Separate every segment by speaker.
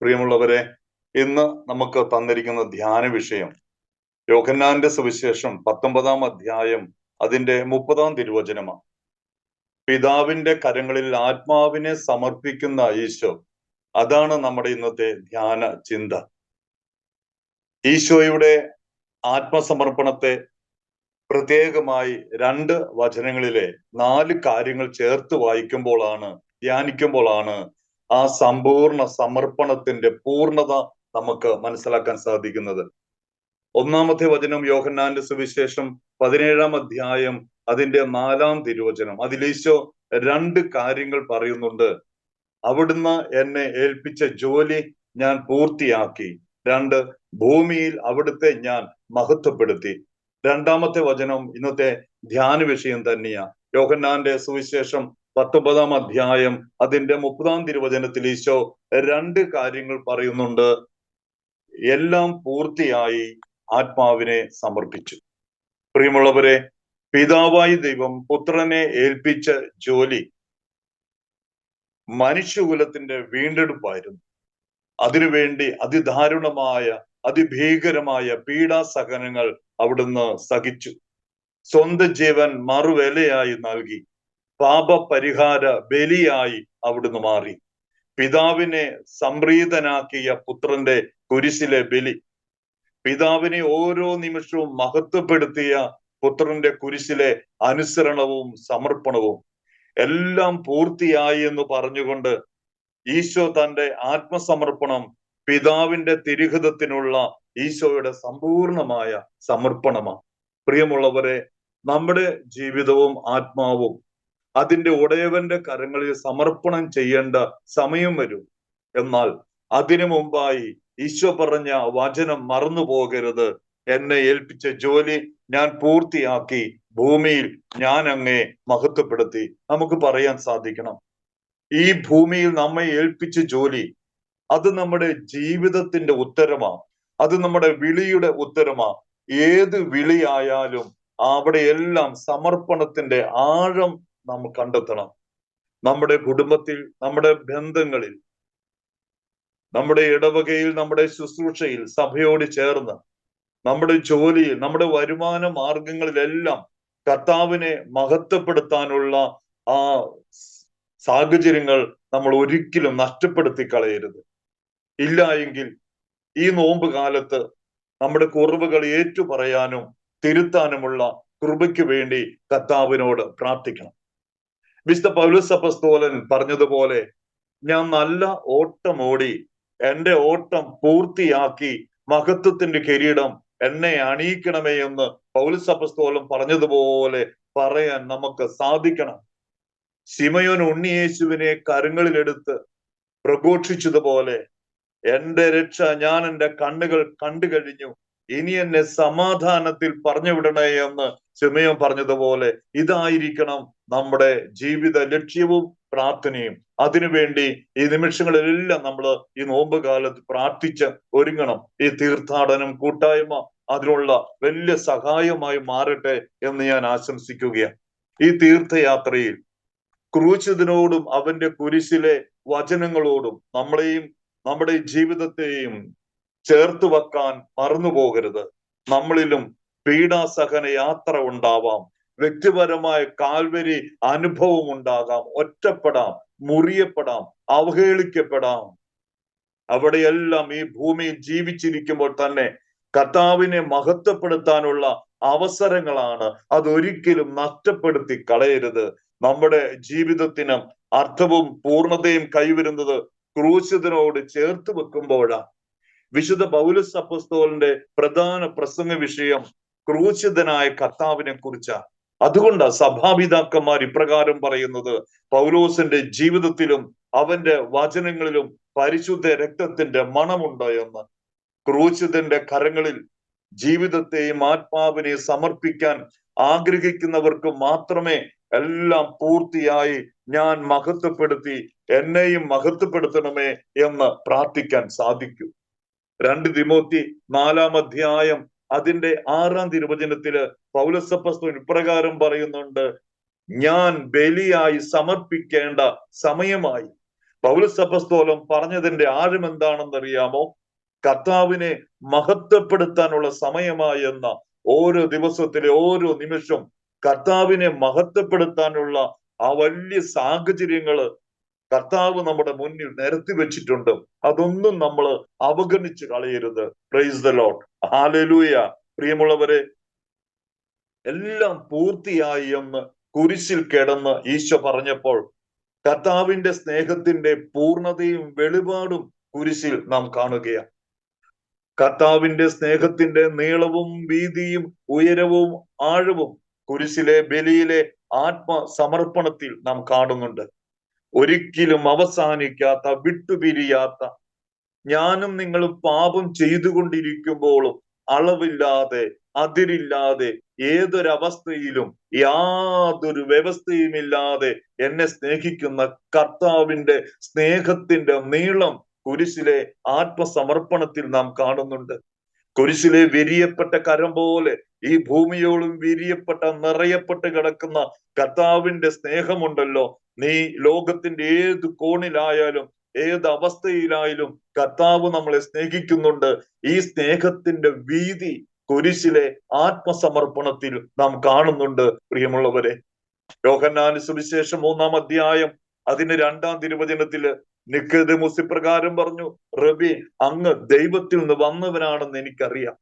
Speaker 1: പ്രിയമുള്ളവരെ, ഇന്ന് നമുക്ക് തന്നിരിക്കുന്ന ധ്യാന വിഷയം യോഹന്നാന്റെ സുവിശേഷം 19 അധ്യായം അതിന്റെ 30 തിരുവചനമാണ്. പിതാവിന്റെ കരങ്ങളിൽ ആത്മാവിനെ സമർപ്പിക്കുന്ന ഈശോ, അതാണ് നമ്മുടെ ഇന്നത്തെ ധ്യാന ചിന്ത. ഈശോയുടെ ആത്മസമർപ്പണത്തെ പ്രത്യേകമായി 2 വചനങ്ങളിലെ 4 കാര്യങ്ങൾ ചേർത്ത് വായിക്കുമ്പോഴാണ്, ധ്യാനിക്കുമ്പോഴാണ് ആ സമ്പൂർണ്ണ സമർപ്പണത്തിന്റെ പൂർണ്ണത നമുക്ക് മനസ്സിലാക്കാൻ സാധിക്കുന്നത്. ഒന്നാമത്തെ വചനം യോഹന്നാന്റെ സുവിശേഷം 17 അധ്യായം അതിന്റെ 4 തിരുവചനം. അതിലീശോ 2 കാര്യങ്ങൾ പറയുന്നുണ്ട്. അവിടുന്ന് എന്നെ ഏൽപ്പിച്ച ജോലി ഞാൻ പൂർത്തിയാക്കി. 2, ഭൂമിയിൽ അവിടുത്തെ ഞാൻ മഹത്വപ്പെടുത്തി. 2ാമത്തെ വചനം ഇന്നത്തെ ധ്യാന വിഷയം തന്നെയാ. യോഹന്നാന്റെ സുവിശേഷം 19 അധ്യായം അതിന്റെ 30 തിരുവചനത്തിൽ ഈശോ 2 കാര്യങ്ങൾ പറയുന്നുണ്ട്. എല്ലാം പൂർത്തിയായി, ആത്മാവിനെ സമർപ്പിച്ചു. പ്രിയമുള്ളവരെ, പിതാവായി ദൈവം പുത്രനെ ഏൽപ്പിച്ച ജോലി മനുഷ്യകുലത്തിന്റെ വീണ്ടെടുപ്പായിരുന്നു. അതിനുവേണ്ടി അതിദാരുണമായ അതിഭീകരമായ പീഡാസഹനങ്ങൾ അവിടുന്ന് സഹിച്ചു. സ്വന്തം ജീവൻ മറുവിലയായി നൽകി. പാപപരിഹാര ബലിയായി അവിടുന്ന് മാറി. പിതാവിനെ സംപ്രീതനാക്കിയ പുത്രന്റെ കുരിശിലെ ബലി, പിതാവിനെ ഓരോ നിമിഷവും മഹത്വപ്പെടുത്തിയ പുത്രന്റെ കുരിശിലെ അനുസരണവും സമർപ്പണവും എല്ലാം പൂർത്തിയായി എന്ന് പറഞ്ഞുകൊണ്ട് ഈശോ തന്റെ ആത്മസമർപ്പണം പിതാവിന്റെ തിരുഹിതത്തിനുള്ള ഈശോയുടെ സമ്പൂർണമായ സമർപ്പണമാണ്. പ്രിയമുള്ളവരെ, നമ്മുടെ ജീവിതവും ആത്മാവും അതിന്റെ ഉടയവന്റെ കരങ്ങളിൽ സമർപ്പണം ചെയ്യേണ്ട സമയം വരും. എന്നാൽ അതിനു മുമ്പായി ഈശോ പറഞ്ഞ വചനം മറന്നു പോകരുത്. എന്നെ ഏൽപ്പിച്ച ജോലി ഞാൻ പൂർത്തിയാക്കി, ഭൂമിയിൽ ഞാൻ അങ്ങേ മഹത്വപ്പെടുത്തി. നമുക്ക് പറയാൻ സാധിക്കണം, ഈ ഭൂമിയിൽ നമ്മെ ഏൽപ്പിച്ച ജോലി അത് നമ്മുടെ ജീവിതത്തിന്റെ ഉത്തരമാണ്. അത് നമ്മുടെ വിളിയുടെ ഉത്തരമാണ്. ഏത് വിളിയായാലും അവിടെയെല്ലാം സമർപ്പണത്തിന്റെ ആഴം നാം കണ്ടെത്തണം. നമ്മുടെ കുടുംബത്തിൽ, നമ്മുടെ ബന്ധങ്ങളിൽ, നമ്മുടെ ഇടവകയിൽ, നമ്മുടെ ശുശ്രൂഷയിൽ, സഭയോട് ചേർന്ന്, നമ്മുടെ ജോലിയിൽ, നമ്മുടെ വരുമാന മാർഗങ്ങളിലെല്ലാം കർത്താവിനെ മഹത്വപ്പെടുത്താനുള്ള ആ സാഹചര്യങ്ങൾ നമ്മൾ ഒരിക്കലും നഷ്ടപ്പെടുത്തി കളയരുത്. ഇല്ല എങ്കിൽ ഈ നോമ്പ് കാലത്ത് നമ്മുടെ കുറവുകൾ ഏറ്റുപറയാനും തിരുത്താനുമുള്ള കൃപയ്ക്ക് വേണ്ടി കർത്താവിനോട് പ്രാർത്ഥിക്കണം. വിശുദ്ധ പൗലോസ് അപ്പോസ്തലൻ പറഞ്ഞതുപോലെ, ഞാൻ നല്ല ഓട്ടമോടി എന്റെ ഓട്ടം പൂർത്തിയാക്കി, മഹത്വത്തിന്റെ കിരീടം എന്നെ അണിയിക്കണമേ എന്ന് പൗലോസ് അപ്പോസ്തലൻ പറഞ്ഞതുപോലെ പറയാൻ നമുക്ക് സാധിക്കണം. ശിമയോൻ ഉണ്ണിയേശുവിനെ കരങ്ങളിലെടുത്ത് പ്രഘോഷിച്ചതുപോലെ, എന്റെ രക്ഷ ഞാൻ എന്റെ കണ്ണുകൾ കണ്ടു കഴിഞ്ഞു, ഇനി എന്നെ സമാധാനത്തിൽ പറഞ്ഞു വിടണേ എന്ന് ശിമയോൻ പറഞ്ഞതുപോലെ ഇതായിരിക്കണം നമ്മുടെ ജീവിത ലക്ഷ്യവും പ്രാർത്ഥനയും. അതിനുവേണ്ടി ഈ നിമിഷങ്ങളിലെല്ലാം നമ്മൾ ഈ നോമ്പ് കാലത്ത് പ്രാർത്ഥിച്ച് ഒരുങ്ങണം. ഈ തീർത്ഥാടനം കൂട്ടായ്മ അതിനുള്ള വലിയ സഹായമായി മാറട്ടെ എന്ന് ഞാൻ ആശംസിക്കുകയാണ്. ഈ തീർത്ഥയാത്രയിൽ ക്രൂശിതനോടും അവന്റെ കുരിശിലെ വചനങ്ങളോടും നമ്മളെയും നമ്മുടെ ജീവിതത്തെയും ചേർത്ത് വെക്കാൻ മറന്നു പോകരുത്. നമ്മളിലും പീഡാസഹന യാത്ര ഉണ്ടാവാം, വ്യക്തിപരമായ കാൽവരി അനുഭവം ഉണ്ടാകാം, ഒറ്റപ്പെടാം, മുറിയപ്പെടാം, അവഹേളിക്കപ്പെടാം. അവിടെയെല്ലാം ഈ ഭൂമിയിൽ ജീവിച്ചിരിക്കുമ്പോൾ തന്നെ കർത്താവിനെ മഹത്വപ്പെടുത്താനുള്ള അവസരങ്ങളാണ്. അതൊരിക്കലും നഷ്ടപ്പെടുത്തി കളയരുത്. നമ്മുടെ ജീവിതത്തിന് അർത്ഥവും പൂർണ്ണതയും കൈവരുന്നത് ക്രൂശിതനോട് ചേർത്ത് വെക്കുമ്പോഴാണ്. വിശുദ്ധ പൗലോസ് അപ്പോസ്തലന്റെ പ്രധാന പ്രസംഗ വിഷയം ക്രൂശിതനായ കർത്താവിനെ കുറിച്ചാണ്. അതുകൊണ്ടാണ് സഭാപിതാക്കന്മാർ ഇപ്രകാരം പറയുന്നത്, പൗലോസിന്റെ ജീവിതത്തിലും അവന്റെ വചനങ്ങളിലും പരിശുദ്ധ രക്തത്തിന്റെ മണമുണ്ട് എന്ന്. ക്രൂശിതന്റെ കരങ്ങളിൽ ജീവിതത്തെയും ആത്മാവിനെയും സമർപ്പിക്കാൻ ആഗ്രഹിക്കുന്നവർക്ക് മാത്രമേ എല്ലാം പൂർത്തിയായി ഞാൻ മഹത്വപ്പെടുത്തി, എന്നെയും മഹത്വപ്പെടുത്തണമേ എന്ന് പ്രാർത്ഥിക്കാൻ സാധിക്കൂ. 2 തിമോത്തി 4 അധ്യായം അതിന്റെ 6 തിരുവചനത്തില് പൗലോസ് അപ്പോസ്തലൻ ഇപ്രകാരം പറയുന്നുണ്ട്, ഞാൻ ബലിയായി സമർപ്പിക്കേണ്ട സമയമായി. പൗലോസ് അപ്പോസ്തലൻ പറഞ്ഞതിന്റെ ആഴം എന്താണെന്നറിയാമോ? കർത്താവിനെ മഹത്വപ്പെടുത്താനുള്ള സമയമായി എന്ന ഓരോ ദിവസത്തിലെ ഓരോ നിമിഷം കർത്താവിനെ മഹത്വപ്പെടുത്താനുള്ള ആ വലിയ സാഹചര്യങ്ങള് കർത്താവ് നമ്മുടെ മുന്നിൽ നിരത്തി വെച്ചിട്ടുണ്ട്. അതൊന്നും നമ്മൾ അവഗണിച്ച് കളയരുത്. Praise the Lord, hallelujah. പ്രിയമുള്ളവരെ, എല്ലാം പൂർത്തിയായി എന്ന് കുരിശിൽ കിടന്ന് ഈശോ പറഞ്ഞപ്പോൾ കർത്താവിന്റെ സ്നേഹത്തിന്റെ പൂർണ്ണതയും വെളിപാടും കുരിശിൽ നാം കാണുകയാണ്. കർത്താവിന്റെ സ്നേഹത്തിന്റെ നീളവും വീതിയും ഉയരവും ആഴവും കുരിശിലെ ബലിയിലെ ആത്മസമർപ്പണത്തിൽ നാം കാണുന്നുണ്ട്. ഒരിക്കലും അവസാനിക്കാത്ത, വിട്ടുപിരിയാത്ത, ഞാനും നിങ്ങളും പാപം ചെയ്തുകൊണ്ടിരിക്കുമ്പോഴും അളവില്ലാതെ, അതിരില്ലാതെ, ഏതൊരവസ്ഥയിലും യാതൊരു വ്യവസ്ഥയുമില്ലാതെ എന്നെ സ്നേഹിക്കുന്ന കർത്താവിന്റെ സ്നേഹത്തിന്റെ നീളം കുരിശിലെ ആത്മസമർപ്പണത്തിൽ നാം കാണുന്നുണ്ട്. കുരിശിലെ വിരിയപ്പെട്ട കരം പോലെ ഈ ഭൂമിയോളം വിരിയപ്പെട്ട, നിറയപ്പെട്ട് കിടക്കുന്ന കർത്താവിന്റെ സ്നേഹമുണ്ടല്ലോ. നീ ലോകത്തിന്റെ ഏത് കോണിലായാലും ഏത് അവസ്ഥയിലായാലും കർത്താവ് നമ്മളെ സ്നേഹിക്കുന്നുണ്ട്. ഈ സ്നേഹത്തിന്റെ വീതി കുരിശിലെ ആത്മസമർപ്പണത്തിൽ നാം കാണുന്നുണ്ട്. പ്രിയമുള്ളവരെ, യോഹന്നാന് സുവിശേഷം 3-ാം അധ്യായം അതിന് 2-ാം തിരുവചനത്തില് നിക്കോദെമോസ് ഇപ്രകാരം പറഞ്ഞു, റബി, അങ്ങ് ദൈവത്തിൽ നിന്ന് വന്നവനാണെന്ന് എനിക്കറിയാം.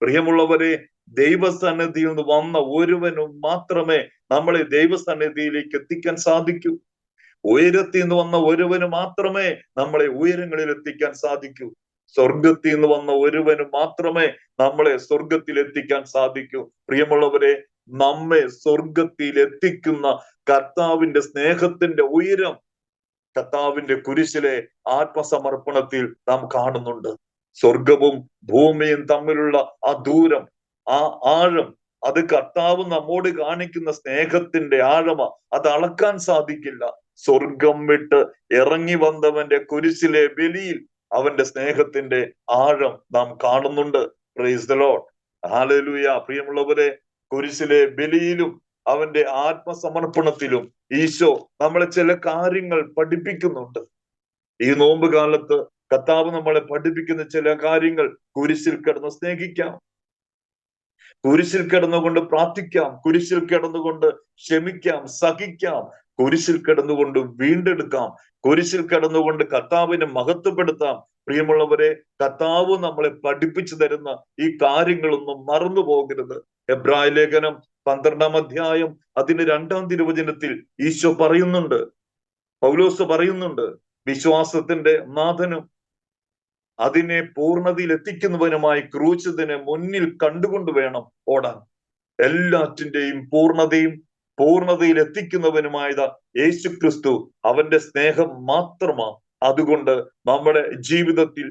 Speaker 1: പ്രിയമുള്ളവരെ, ദൈവസന്നിധിയിൽ നിന്ന് വന്ന ഒരുവനും മാത്രമേ നമ്മളെ ദൈവസന്നിധിയിലേക്ക് എത്തിക്കാൻ സാധിക്കൂ. ഉയരത്തിൽ നിന്ന് വന്ന ഒരുവന് മാത്രമേ നമ്മളെ ഉയരങ്ങളിൽ എത്തിക്കാൻ സാധിക്കൂ. സ്വർഗത്തിൽ നിന്ന് വന്ന ഒരുവന് മാത്രമേ നമ്മളെ സ്വർഗത്തിൽ എത്തിക്കാൻ സാധിക്കൂ. പ്രിയമുള്ളവരെ, നമ്മെ സ്വർഗത്തിൽ എത്തിക്കുന്ന കർത്താവിന്റെ സ്നേഹത്തിന്റെ ഉയരം കർത്താവിന്റെ കുരിശിലെ ആത്മസമർപ്പണത്തിൽ നാം കാണുന്നുണ്ട്. സ്വർഗവും ഭൂമിയും തമ്മിലുള്ള ആ ദൂരം, ആ ആഴം, അത് കർത്താവ് നമ്മോട് കാണിക്കുന്ന സ്നേഹത്തിന്റെ ആഴമാ. അത് അളക്കാൻ സാധിക്കില്ല. സ്വർഗം വിട്ട് ഇറങ്ങി വന്നവന്റെ കുരിശിലെ ബലിയിൽ അവന്റെ സ്നേഹത്തിന്റെ ആഴം നാം കാണുന്നുണ്ട്. Praise the Lord, hallelujah. പ്രിയമുള്ളവരെ, കുരിശിലെ ബലിയിലും അവന്റെ ആത്മസമർപ്പണത്തിലും ഈശോ നമ്മളെ ചില കാര്യങ്ങൾ പഠിപ്പിക്കുന്നുണ്ട്. ഈ നോമ്പ് കാലത്ത് കർത്താവ് നമ്മളെ പഠിപ്പിക്കുന്ന ചില കാര്യങ്ങൾ: കുരിശിൽ കിടന്ന് സ്നേഹിക്കാം, കുരിശിൽ കിടന്നുകൊണ്ട് പ്രാർത്ഥിക്കാം, കുരിശിൽ കിടന്നുകൊണ്ട് ക്ഷമിക്കാം, സഹിക്കാം, കുരിശിൽ കിടന്നുകൊണ്ട് വീണ്ടെടുക്കാം, കുരിശിൽ കിടന്നുകൊണ്ട് കർത്താവിനെ മഹത്വപ്പെടുത്താം. പ്രിയമുള്ളവരെ, കർത്താവ് നമ്മളെ പഠിപ്പിച്ചു തരുന്ന ഈ കാര്യങ്ങളൊന്നും മറന്നു പോകരുത്. എബ്രായ ലേഖനം 12-ാം അധ്യായം അതിന് 2-ാം തിരുവചനത്തിൽ ഈശോ പറയുന്നുണ്ട്, പൗലോസ് പറയുന്നുണ്ട്, വിശ്വാസത്തിന്റെ നാഥനും അതിനെ പൂർണ്ണതയിൽ എത്തിക്കുന്നവനുമായി ക്രൂശിതനെ മുന്നിൽ കണ്ടുകൊണ്ട് വേണം ഓടാൻ. എല്ലാറ്റിന്റെയും പൂർണ്ണതയിൽ എത്തിക്കുന്നവനുമായത് യേശു ക്രിസ്തു, അവന്റെ സ്നേഹം മാത്രമാണ്. അതുകൊണ്ട് നമ്മുടെ ജീവിതത്തിൽ,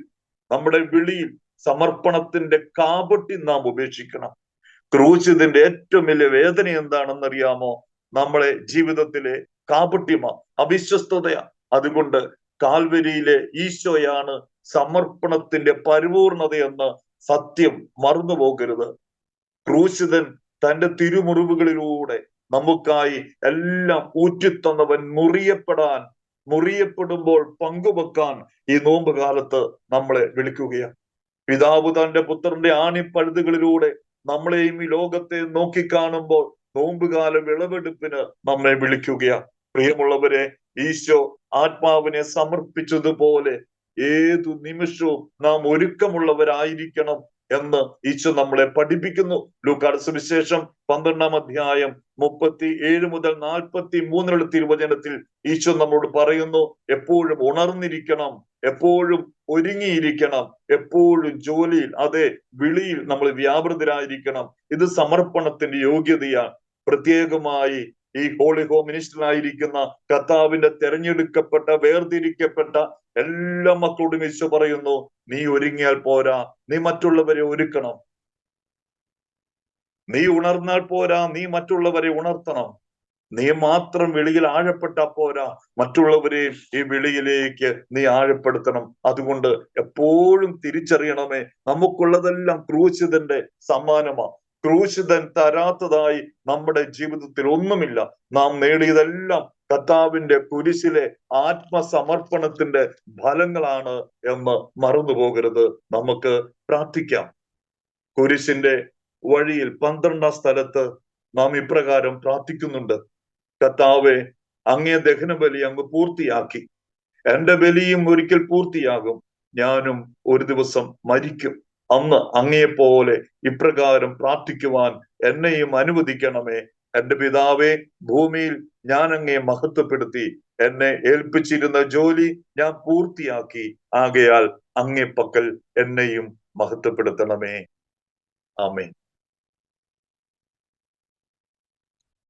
Speaker 1: നമ്മുടെ വിളിയിൽ സമർപ്പണത്തിന്റെ കാപട്യം നാം ഉപേക്ഷിക്കണം. ക്രൂശിതന്റെ ഏറ്റവും വലിയ വേദന എന്താണെന്നറിയാമോ? നമ്മളെ ജീവിതത്തിലെ കാപട്യമാ, അവിശ്വസ്തതയാ. അതുകൊണ്ട് കാൽവരിയിലെ ഈശോയാണ് സമർപ്പണത്തിന്റെ പരിപൂർണതയെന്ന് സത്യം മറന്നു പോകരുത്. ക്രൂശിതൻ തന്റെ തിരുമുറിവുകളിലൂടെ നമുക്കായി എല്ലാം ഊറ്റിത്തന്നവൻ മുറിയപ്പെടുമ്പോൾ പങ്കുവെക്കാൻ ഈ നോമ്പ് കാലത്ത് നമ്മളെ വിളിക്കുകയാണ്. പിതാവ് തന്റെ പുത്രന്റെ ആണിപ്പഴുതുകളിലൂടെ നമ്മളെയും ഈ ലോകത്തെ നോക്കിക്കാണുമ്പോൾ നോമ്പുകാല വിളവെടുപ്പിന് നമ്മെ വിളിക്കുകയാണ്. പ്രിയമുള്ളവരെ, ഈശോ ആത്മാവിനെ സമർപ്പിച്ചതുപോലെ ഏതു നിമിഷവും നാം ഒരുക്കമുള്ളവരായിരിക്കണം എന്ന് ഈശോ നമ്മളെ പഠിപ്പിക്കുന്നു. ലൂക്കായുടെ സുവിശേഷം 12-ാം അധ്യായം 37 മുതൽ 43 തിരുവചനത്തിൽ ഈശോ നമ്മോട് പറയുന്നു, എപ്പോഴും ഉണർന്നിരിക്കണം, എപ്പോഴും ഒരുങ്ങിയിരിക്കണം, എപ്പോഴും ജോലിയിൽ, അതെ, വിളിയിൽ നമ്മൾ വ്യാപൃതരായിരിക്കണം. ഇത് സമർപ്പണത്തിന്റെ യോഗ്യതയാണ്. പ്രത്യേകമായി ഈ ഹോളി ഹോം മിനിസ്റ്ററായിരിക്കുന്ന കർത്താവിന്റെ തെരഞ്ഞെടുക്കപ്പെട്ട, വേർതിരിക്കപ്പെട്ട എല്ലാ മക്കളോടും ഈശോ പറയുന്നു, നീ ഒരുങ്ങിയാൽ പോരാ, നീ മറ്റുള്ളവരെ ഒരുക്കണം. നീ ഉണർന്നാൽ പോരാ, നീ മറ്റുള്ളവരെ ഉണർത്തണം. നീ മാത്രം വിളിയിൽ ആഴപ്പെട്ടാ പോരാ, മറ്റുള്ളവരെ ഈ വിളിയിലേക്ക് നീ ആഴപ്പെടുത്തണം. അതുകൊണ്ട് എപ്പോഴും തിരിച്ചറിയണമേ, നമുക്കുള്ളതെല്ലാം ക്രൂശിതന്റെ സമ്മാനമാ. ക്രൂശിതൻ തരാത്തതായി നമ്മുടെ ജീവിതത്തിൽ ഒന്നുമില്ല. നാം നേടിയതെല്ലാം കർത്താവിന്റെ കുരിശിലെ ആത്മസമർപ്പണത്തിന്റെ ഫലങ്ങളാണ് എന്ന് മറന്നു പോകരുത്. നമുക്ക് പ്രാർത്ഥിക്കാം. കുരിശിന്റെ വഴിയിൽ 12ാം സ്ഥലത്ത് നാം ഇപ്രകാരം പ്രാർത്ഥിക്കുന്നുണ്ട്: കർത്താവെ, അങ്ങേ ദഹനബലി അങ്ങ് പൂർത്തിയാക്കി. എന്റെ ബലിയും ഒരിക്കൽ പൂർത്തിയാകും. ഞാനും ഒരു ദിവസം മരിക്കും. അന്ന് അങ്ങയെപ്പോലെ ഇപ്രകാരം പ്രാർത്ഥിക്കുവാൻ എന്നെയും അനുവദിക്കണമേ. എന്റെ പിതാവേ, ഭൂമിയിൽ ഞാൻ അങ്ങയെ മഹത്വപ്പെടുത്തി. എന്നെ ഏൽപ്പിച്ചിരുന്ന ജോലി ഞാൻ പൂർത്തിയാക്കി. ആകയാൽ അങ്ങേ പക്കൽ എന്നെയും മഹത്വപ്പെടുത്തണമേ. ആമേൻ.